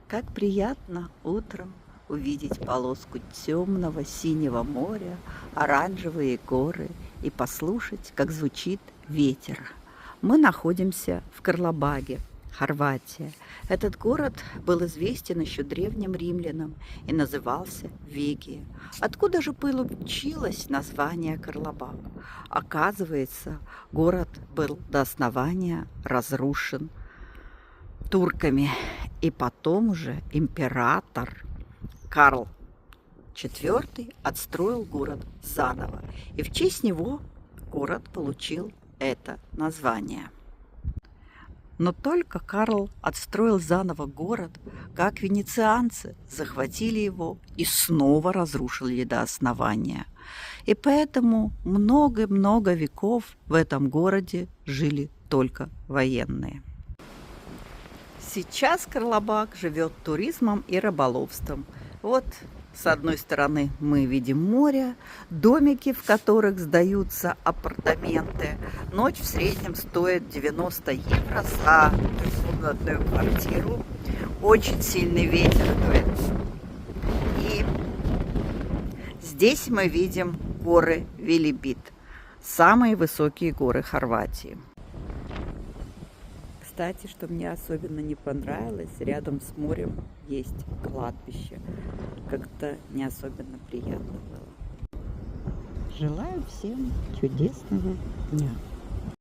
Как приятно утром увидеть полоску темного синего моря, оранжевые горы и послушать, как звучит ветер. Мы находимся в Карлабаге, Хорватия. Этот город был известен еще древним римлянам и назывался Вегия. Откуда же получилось название Карлабаг? Оказывается, город был до основания разрушен турками. И потом уже император Карл IV отстроил город заново. И в честь него город получил это название. Но только Карл отстроил заново город, как венецианцы захватили его и снова разрушили до основания. И поэтому много-много веков в этом городе жили только военные. Сейчас Карлабаг живет туризмом и рыболовством. Вот с одной стороны мы видим море, домики, в которых сдаются апартаменты. Ночь в среднем стоит 90 евро за двухкомнатную квартиру. Очень сильный ветер дует. И здесь мы видим горы Велибит, самые высокие горы Хорватии. Кстати, что мне особенно не понравилось, рядом с морем есть кладбище. Как-то не особенно приятно было. Желаю всем чудесного дня.